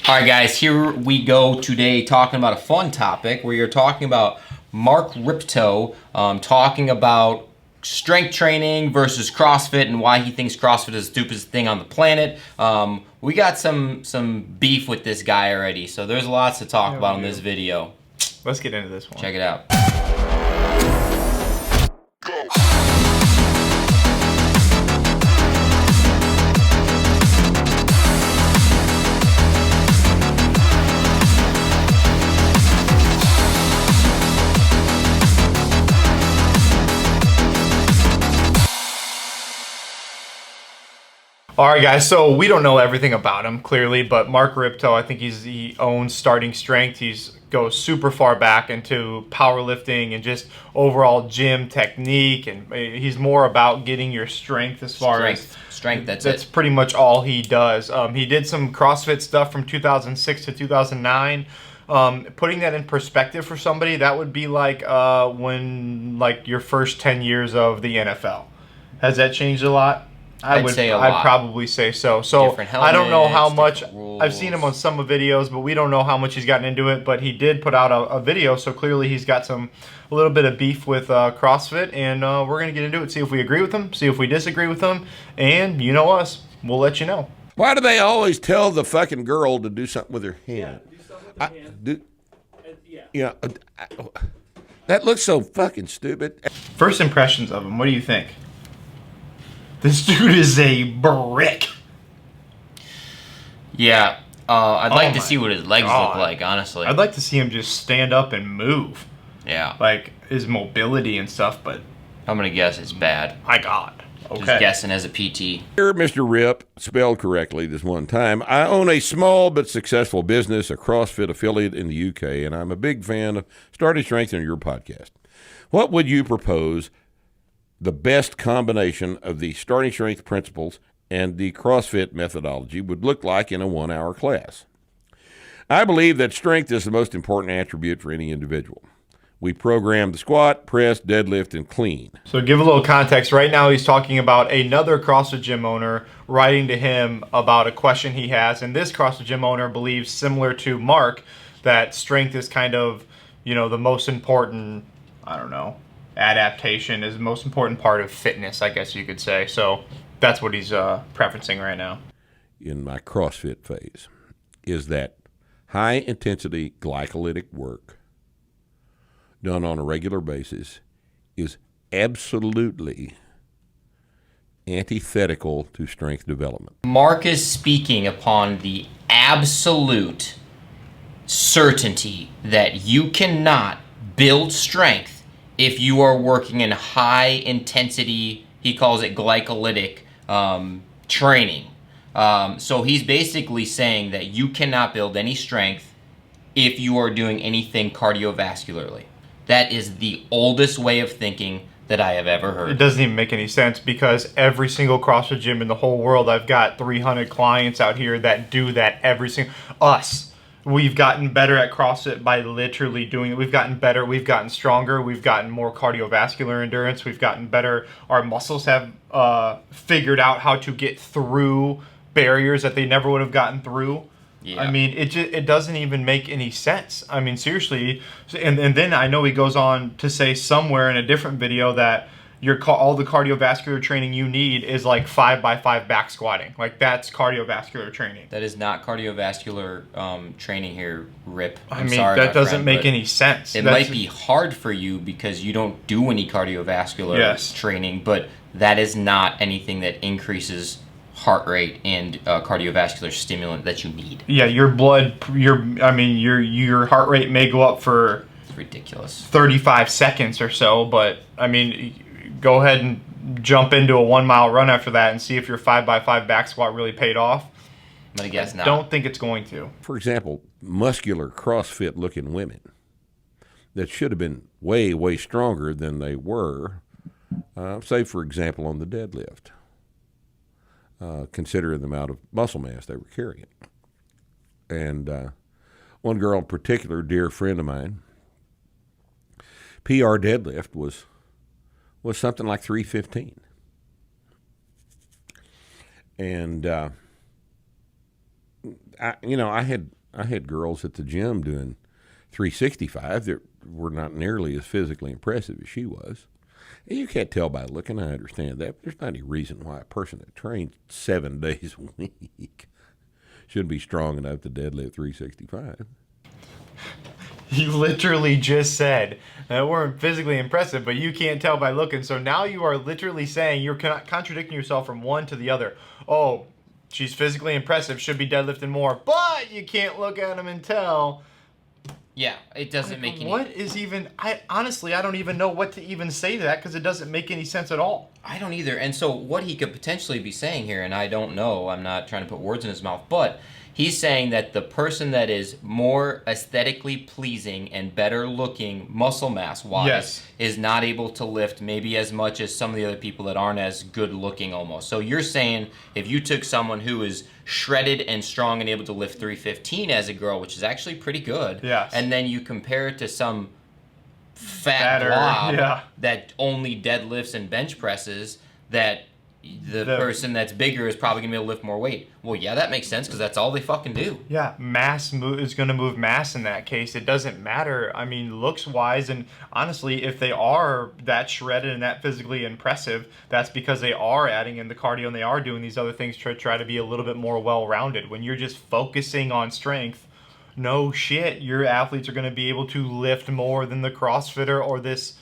All right, guys, here we go today talking about a fun topic where you're talking about Mark Rippetoe, talking about strength training versus CrossFit and why he thinks CrossFit is the stupidest thing on the planet. We got some beef with this guy already, so there's lots to talk about in this video. Let's get into this one. Check it out. All right, guys, so we don't know everything about him, clearly, but Mark Rippetoe, I think he owns Starting Strength. He goes super far back into powerlifting and just overall gym technique, and he's more about getting your strength as far as... Strength, that's pretty much all he does. He did some CrossFit stuff from 2006 to 2009. Putting that in perspective for somebody, that would be like when your first 10 years of the NFL. Has that changed a lot? I'd probably say so. So I don't know how much. I've seen him on some videos, but we don't know how much he's gotten into it. But he did put out a video, so clearly he's got a little bit of beef with CrossFit, and we're gonna get into it. See if we agree with him. See if we disagree with him, and you know us, we'll let you know. Why do they always tell the fucking girl to do something with her hand? That looks so fucking stupid. First impressions of him. What do you think? This dude is a brick. Yeah, I'd like to see what his legs look like, honestly. I'd like to see him just stand up and move. Yeah. Like his mobility and stuff, but... I'm going to guess it's bad. My God. Okay. Just guessing as a PT. Here, Mr. Rip, spelled correctly this one time. I own a small but successful business, a CrossFit affiliate in the UK, and I'm a big fan of Starting Strength and your podcast. What would you propose the best combination of the Starting Strength principles and the CrossFit methodology would look like in a 1-hour class? I believe that strength is the most important attribute for any individual. We program the squat, press, deadlift, and clean. So give a little context. Right now he's talking about another CrossFit gym owner writing to him about a question he has, and this CrossFit gym owner believes, similar to Mark, that strength is kind of, the most important, adaptation is the most important part of fitness, I guess you could say. So that's what he's preferencing right now. In my CrossFit phase, is that high-intensity glycolytic work done on a regular basis is absolutely antithetical to strength development. Mark is speaking upon the absolute certainty that you cannot build strength if you are working in high intensity, he calls it glycolytic training. So he's basically saying that you cannot build any strength if you are doing anything cardiovascularly. That is the oldest way of thinking that I have ever heard. It doesn't even make any sense, because every single CrossFit gym in the whole world, I've got 300 clients out here that do that every single... Us. We've gotten better at CrossFit by literally doing it. We've gotten better. We've gotten stronger. We've gotten more cardiovascular endurance. We've gotten better. Our muscles have figured out how to get through barriers that they never would have gotten through. Yeah. I mean, it doesn't even make any sense. I mean, seriously. And then I know he goes on to say somewhere in a different video that all the cardiovascular training you need is like 5x5 back squatting. Like, that's cardiovascular training. That is not cardiovascular training here, Rip. I mean, that doesn't make any sense. It might be hard for you because you don't do any cardiovascular training, but that is not anything that increases heart rate and cardiovascular stimulant that you need. Yeah, your heart rate may go up for... It's ridiculous. 35 seconds or so, but I mean, go ahead and jump into a 1-mile run after that and see if your 5x5 back squat really paid off. I'm gonna guess not. Don't think it's going to. For example, muscular CrossFit looking women that should have been way, way stronger than they were, say for example on the deadlift. Consider the amount of muscle mass they were carrying. And one girl in particular, dear friend of mine, PR deadlift was something like 315. And I had I had girls at the gym doing 365 that were not nearly as physically impressive as she was. And you can't tell by looking, I understand that, but there's not any reason why a person that trains 7 days a week shouldn't be strong enough to deadlift 365. You literally just said that weren't physically impressive, but you can't tell by looking. So now you are literally saying you're contradicting yourself from one to the other. Oh, she's physically impressive, should be deadlifting more, but you can't look at them and tell. Yeah, it doesn't make any... What is even... I don't even know what to even say to that because it doesn't make any sense at all. I don't either. And so what he could potentially be saying here, and I don't know, I'm not trying to put words in his mouth, but he's saying that the person that is more aesthetically pleasing and better looking muscle mass wise is not able to lift maybe as much as some of the other people that aren't as good looking almost. So you're saying if you took someone who is shredded and strong and able to lift 315 as a girl, which is actually pretty good, and then you compare it to some fat blob that only deadlifts and bench presses, that the person that's bigger is probably going to be able to lift more weight. Well, yeah, that makes sense because that's all they fucking do. Yeah, mass is going to move mass in that case. It doesn't matter. I mean, looks-wise, and honestly, if they are that shredded and that physically impressive, that's because they are adding in the cardio and they are doing these other things to try to be a little bit more well-rounded. When you're just focusing on strength, no shit, your athletes are going to be able to lift more than the CrossFitter or this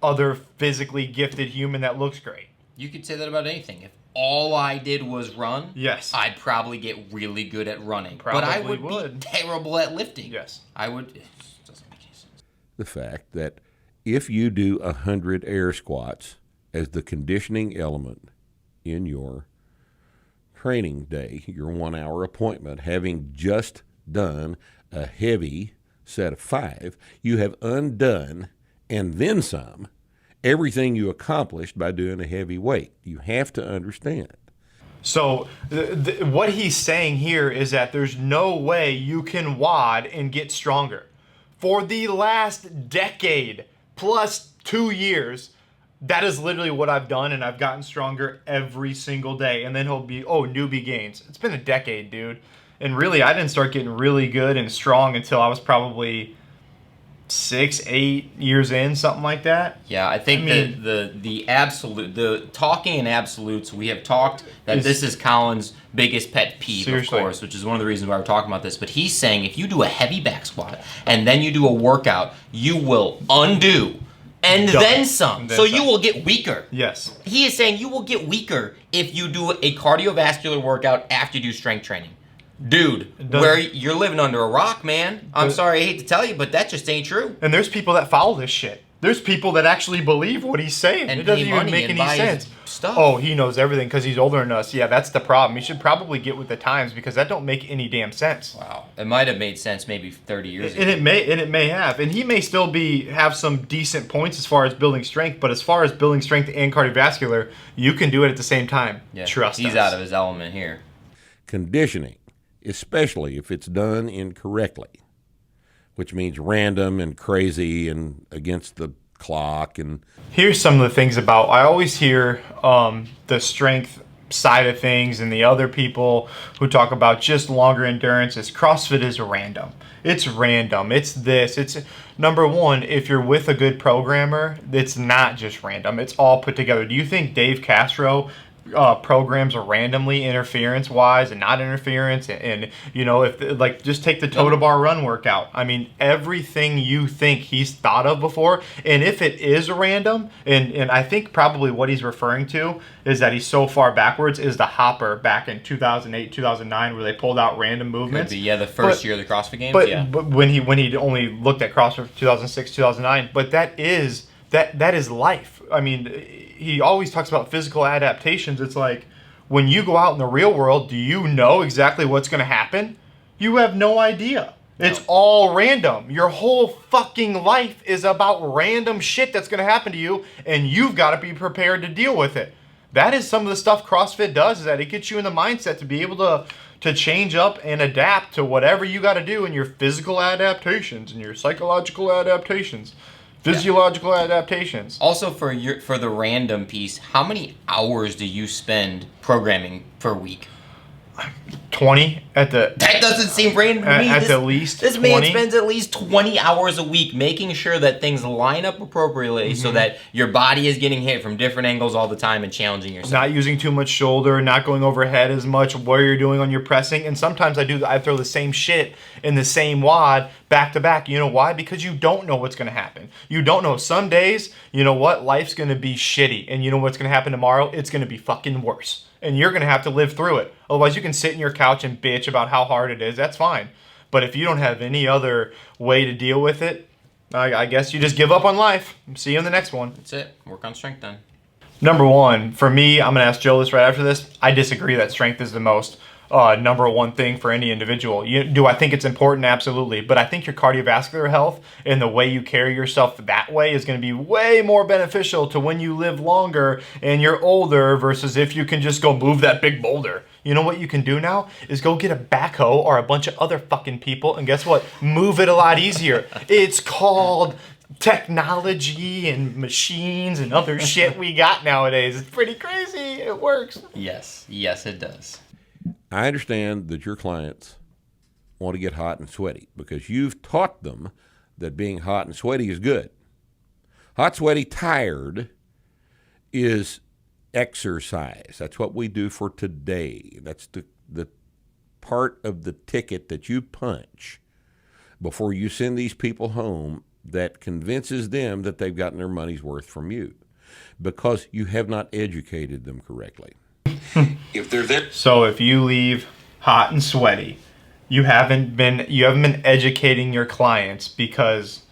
other physically gifted human that looks great. You could say that about anything. If all I did was run, I'd probably get really good at running. But I would be terrible at lifting. I would. It doesn't make any sense. The fact that if you do 100 air squats as the conditioning element in your training day, your 1 hour appointment, having just done a heavy set of 5, you have undone and then some everything you accomplished by doing a heavy weight. You have to understand. So what he's saying here is that there's no way you can WOD and get stronger. For the last decade plus 2 years, that is literally what I've done, and I've gotten stronger every single day. And then he'll be, newbie gains. It's been a decade, dude. And really, I didn't start getting really good and strong until I was probably 6-8 years in, something like that. Yeah, I think the absolute, the talking in absolutes, we have talked that this is Colin's biggest pet peeve, of course, which is one of the reasons why we're talking about this. But he's saying if you do a heavy back squat and then you do a workout, you will undo and then some. So you will get weaker. Yes. He is saying you will get weaker if you do a cardiovascular workout after you do strength training. Dude, where you're living under a rock, man. I'm sorry, I hate to tell you, but that just ain't true. And there's people that follow this shit. There's people that actually believe what he's saying. And it doesn't even make any sense. Stuff. Oh, he knows everything because he's older than us. Yeah, that's the problem. He should probably get with the times because that don't make any damn sense. Wow, it might have made sense maybe 30 years ago. And it may have, and he may still have some decent points as far as building strength. But as far as building strength and cardiovascular, you can do it at the same time. Yeah, trust us. He's out of his element here. Conditioning, especially if it's done incorrectly, which means random and crazy and against the clock. And here's some of the things about, I always hear the strength side of things and the other people who talk about just longer endurance is CrossFit is random. It's random. It's this. It's number one, if you're with a good programmer, it's not just random. It's all put together. Do you think Dave Castro programs randomly interference wise and not interference and you know, if like just take the total bar run workout, I mean everything you think he's thought of before, and if it is random, and I think probably what he's referring to is that he's so far backwards is the hopper back in 2008 2009 where they pulled out random movements. Could be, the first year of the CrossFit Games. But when he only looked at CrossFit 2006 2009, but that is life. I mean, he always talks about physical adaptations. It's like when you go out in the real world, do you know exactly what's going to happen? You have no idea. It's all random. Your whole fucking life is about random shit that's going to happen to you, and you've got to be prepared to deal with it. That is some of the stuff CrossFit does, is that it gets you in the mindset to be able to change up and adapt to whatever you got to do in your physical adaptations and your psychological adaptations. Physiological adaptations. Also, for the random piece, how many hours do you spend programming per week? 20 at the. That doesn't seem random to me. At the least this 20? man spends at least 20 hours a week making sure that things line up appropriately so that your body is getting hit from different angles all the time and challenging yourself. Not using too much shoulder, not going overhead as much, what you're doing on your pressing. And sometimes I throw the same shit in the same wad back to back. You know why? Because you don't know what's going to happen. You don't know. Some days, you know what? Life's going to be shitty. And you know what's going to happen tomorrow? It's going to be fucking worse. And you're going to have to live through it. Otherwise, you can sit in your couch and bitch about how hard it is. That's fine. But if you don't have any other way to deal with it, I guess you just give up on life. See you in the next one. That's it. Work on strength then. Number one, for me, I'm going to ask Joe this right after this. I disagree that strength is the most number one thing for any individual. Do I think it's important? Absolutely. But I think your cardiovascular health and the way you carry yourself that way is going to be way more beneficial to when you live longer and you're older versus if you can just go move that big boulder. You know what you can do now is go get a backhoe or a bunch of other fucking people and guess what? Move it a lot easier. It's called technology and machines and other shit we got nowadays. It's pretty crazy. It works. Yes. Yes, it does. I understand that your clients want to get hot and sweaty because you've taught them that being hot and sweaty is good. Hot, sweaty, tired is exercise. That's what we do for today. That's the part of the ticket that you punch before you send these people home that convinces them that they've gotten their money's worth from you because you have not educated them correctly. So if you leave hot and sweaty, you haven't been educating your clients because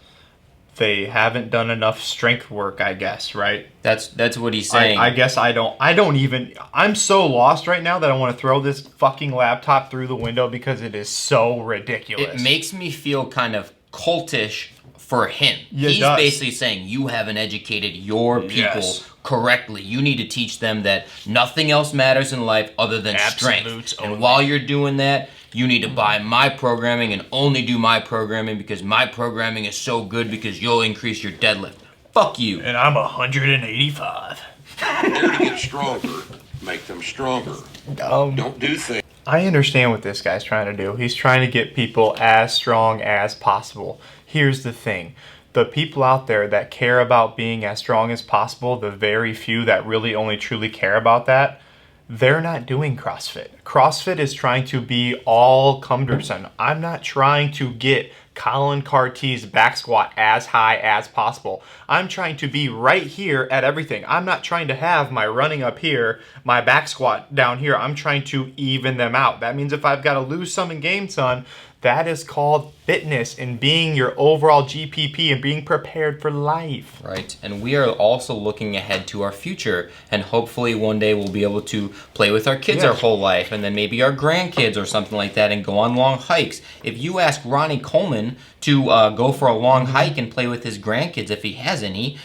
they haven't done enough strength work, I guess, right? That's what he's saying. I guess I'm so lost right now that I want to throw this fucking laptop through the window because it is so ridiculous. It makes me feel kind of cultish for him. Yeah, He's basically saying you haven't educated your people correctly. You need to teach them that nothing else matters in life other than strength. Only. And while you're doing that, you need to buy my programming and only do my programming because my programming is so good because you'll increase your deadlift. Fuck you. And I'm 185. They're to get stronger, make them stronger. Don't do things. I understand what this guy's trying to do. He's trying to get people as strong as possible. Here's the thing. The people out there that care about being as strong as possible, the very few that really only truly care about that, they're not doing CrossFit. CrossFit is trying to be all cumbersome. I'm not trying to get Colin Cartier's back squat as high as possible. I'm trying to be right here at everything. I'm not trying to have my running up here, my back squat down here. I'm trying to even them out. That means if I've got to lose some and gain some, that is called fitness and being your overall GPP and being prepared for life. Right. And we are also looking ahead to our future. And hopefully one day we'll be able to play with our kids our whole life and then maybe our grandkids or something like that and go on long hikes. If you ask Ronnie Coleman to go for a long hike and play with his grandkids, if he has any,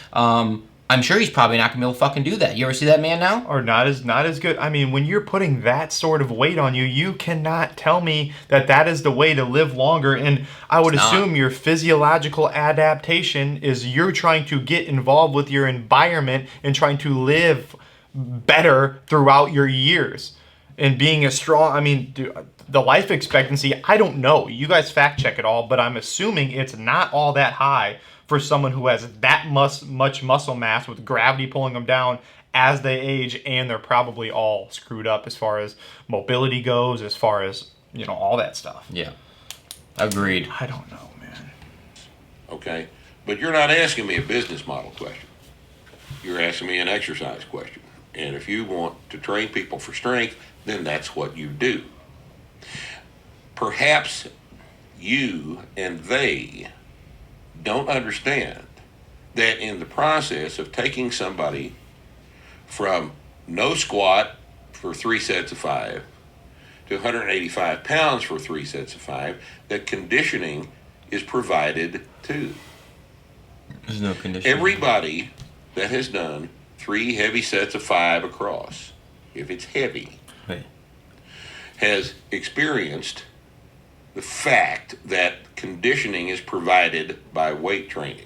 I'm sure he's probably not going to be able to fucking do that. You ever see that man now? Or not as good. I mean, when you're putting that sort of weight on you, you cannot tell me that that is the way to live longer. And I would assume your physiological adaptation is you're trying to get involved with your environment and trying to live better throughout your years. And being a strong, I mean, the life expectancy, I don't know. You guys fact check it all, but I'm assuming it's not all that high for someone who has that much muscle mass with gravity pulling them down as they age, and they're probably all screwed up as far as mobility goes, as far as, all that stuff. Yeah. Agreed. I don't know, man. Okay, but you're not asking me a business model question. You're asking me an exercise question. And if you want to train people for strength, then that's what you do. Perhaps you and they don't understand that in the process of taking somebody from no squat for 3 sets of 5 to 185 pounds for 3 sets of 5, that conditioning is provided too. There's no conditioning. Everybody that has done 3 heavy sets of 5 across, if it's heavy, has experienced the fact that conditioning is provided by weight training.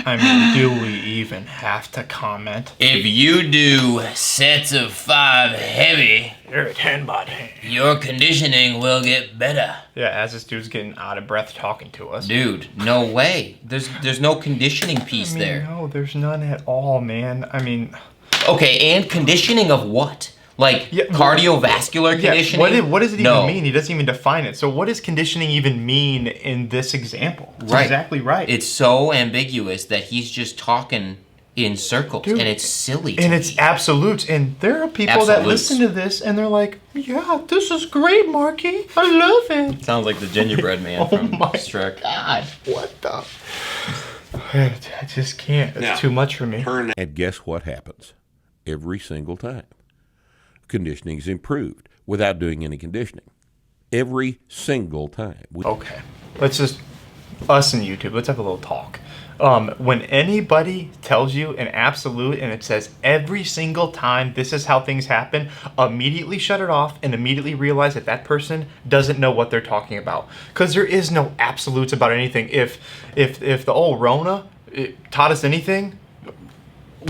I mean, do we even have to comment? If you do sets of 5 heavy, You're a 10 by 10. your conditioning will get better. Yeah, as this dude's getting out of breath talking to us. Dude, no way. There's no conditioning piece there. No, there's none at all, man. I mean... Okay, and conditioning of what? Like Yeah, cardiovascular conditioning? Yeah, what does it even No. mean? He doesn't even define it. So what does conditioning even mean in this example? That's Right. exactly right. It's so ambiguous that he's just talking in circles, Dude, and it's silly to and me. it's absolutes. And there are people that Absolutes. listen to this and they're like, yeah, this is great, Marky. I love it. Sounds like the gingerbread man Oh from my Shrek. God. What the? I just can't. It's Now, too much for me. And guess what happens? Every single time. Conditioning is improved without doing any conditioning. Every single time. Okay. Let's just, us and YouTube, let's have a little talk. When anybody tells you an absolute and it says every single time this is how things happen, immediately shut it off and immediately realize that that person doesn't know what they're talking about. Because there is no absolutes about anything. If the old Rona taught us anything,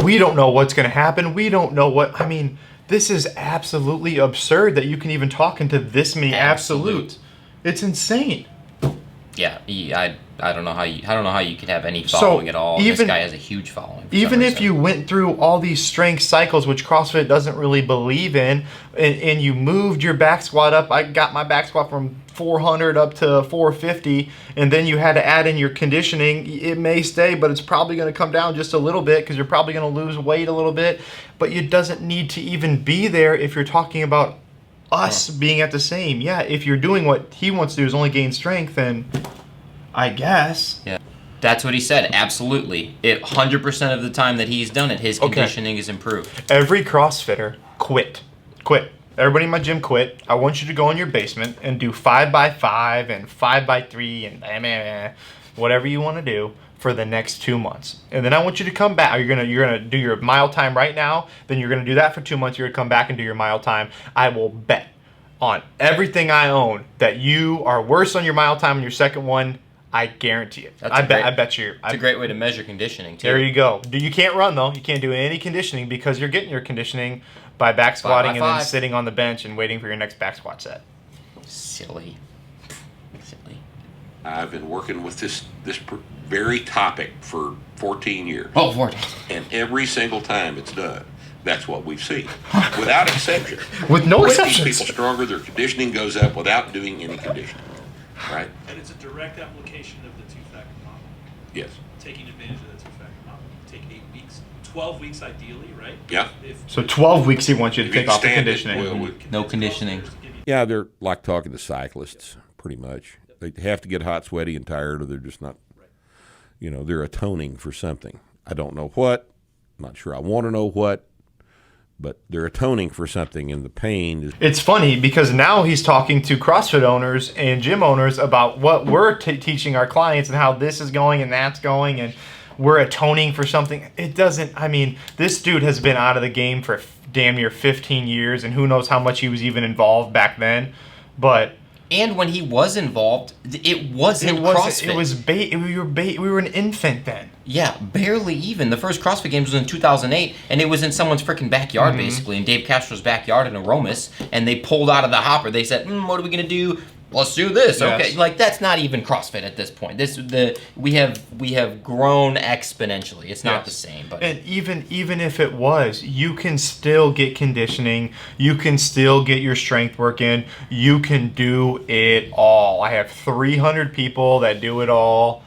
we don't know what's going to happen. We don't know what, I mean, this is absolutely absurd that you can even talk into this many absolutes. It's insane. Yeah, I don't know how you could have any following at all. This guy has a huge following. Even if you went through all these strength cycles, which CrossFit doesn't really believe in, and you moved your back squat up, I got my back squat from 400 up to 450, and then you had to add in your conditioning, it may stay, but it's probably going to come down just a little bit because you're probably going to lose weight a little bit, but it doesn't need to even be there if you're talking about us being at the same. Yeah, if you're doing what he wants to do is only gain strength, then I guess. Yeah, that's what he said. Absolutely, 100% of the time that he's done it, his conditioning is improved. Every CrossFitter quit. Everybody in my gym quit. I want you to go in your basement and do 5x5 and 5x3 and whatever you want to do for the next 2 months. And then I want you to come back. You're gonna do your mile time right now. Then you're gonna do that for 2 months. You're gonna come back and do your mile time. I will bet on everything I own that you are worse on your mile time in your second one. I guarantee it. I bet you. It's a great way to measure conditioning too. There you go. You can't run though. You can't do any conditioning because you're getting your conditioning by back squatting and then sitting on the bench and waiting for your next back squat set. Silly. I've been working with this very topic for 14 years. Oh, 14. And every single time it's done, that's what we've seen. Without exception. With no These exceptions. people stronger, their conditioning goes up without doing any conditioning. Right? And it's a direct application of the two-factor model. Yes. Taking advantage of the two-factor model. Take 8 weeks, 12 weeks ideally, right? Yeah. So 12 weeks he wants you to If you take off the stand it, conditioning. well, No conditioning. Yeah, they're like talking to cyclists, pretty much. They have to get hot, sweaty, and tired, or they're just not, they're atoning for something. I don't know what. I'm not sure I want to know what, but they're atoning for something, and the pain is... It's funny because now he's talking to CrossFit owners and gym owners about what we're teaching our clients and how this is going and that's going, and we're atoning for something. It doesn't, I mean, this dude has been out of the game for damn near 15 years, and who knows how much he was even involved back then, but... And when he was involved, it wasn't CrossFit. It was bait. We were an infant then. Yeah, barely even. The first CrossFit Games was in 2008, and it was in someone's freaking backyard, basically, in Dave Castro's backyard in Aromas, and they pulled out of the hopper. They said, what are we going to do? Let's do this. Yes. Okay, like, that's not even CrossFit at this point. We have grown exponentially. It's not the same. But And even if it was, you can still get conditioning. You can still get your strength work in. You can do it all. I have 300 people that do it all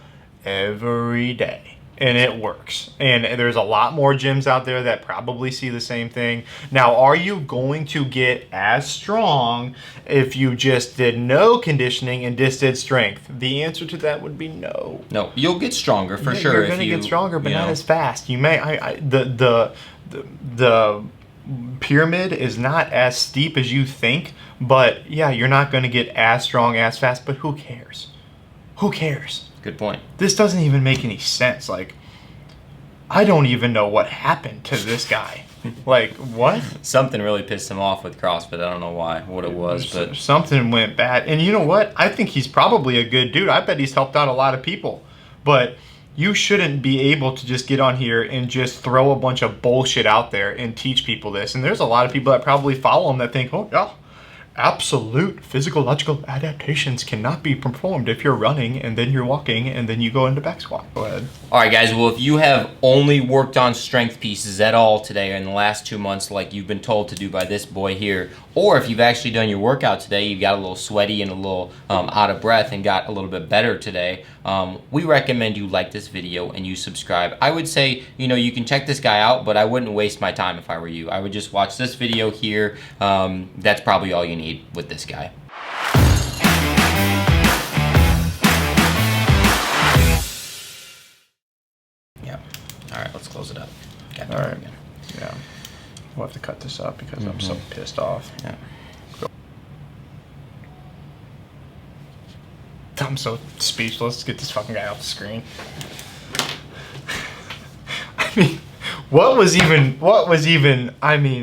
every day. And it works. And there's a lot more gyms out there that probably see the same thing. Now, are you going to get as strong if you just did no conditioning and just did strength? The answer to that would be no. no, you'll get stronger for sure. You're going to get stronger, but not as fast. You may. The pyramid is not as steep as you think, but yeah, you're not going to get as strong as fast. But who cares? Who cares? Good point. This doesn't even make any sense. Like, I don't even know what happened to this guy. Like, what? Something really pissed him off with CrossFit. I don't know what it was, but Something went bad. And you know what? I think he's probably a good dude. I bet he's helped out a lot of people. But you shouldn't be able to just get on here and just throw a bunch of bullshit out there and teach people this. And there's a lot of people that probably follow him that think, oh, yeah, absolute physiological adaptations cannot be performed if you're running and then you're walking and then you go into back squat. Go ahead. All right, guys. Well, if you have only worked on strength pieces at all today or in the last 2 months, like you've been told to do by this boy here, or if you've actually done your workout today, you got a little sweaty and a little out of breath and got a little bit better today, we recommend you like this video and you subscribe. I would say, you can check this guy out, but I wouldn't waste my time if I were you. I would just watch this video here. That's probably all you need with this guy. Yeah. All right, let's close it up. All right. Yeah. We'll have to cut this up because I'm so pissed off. Yeah. I'm so speechless. Get this fucking guy off the screen. I mean, what was even, I mean,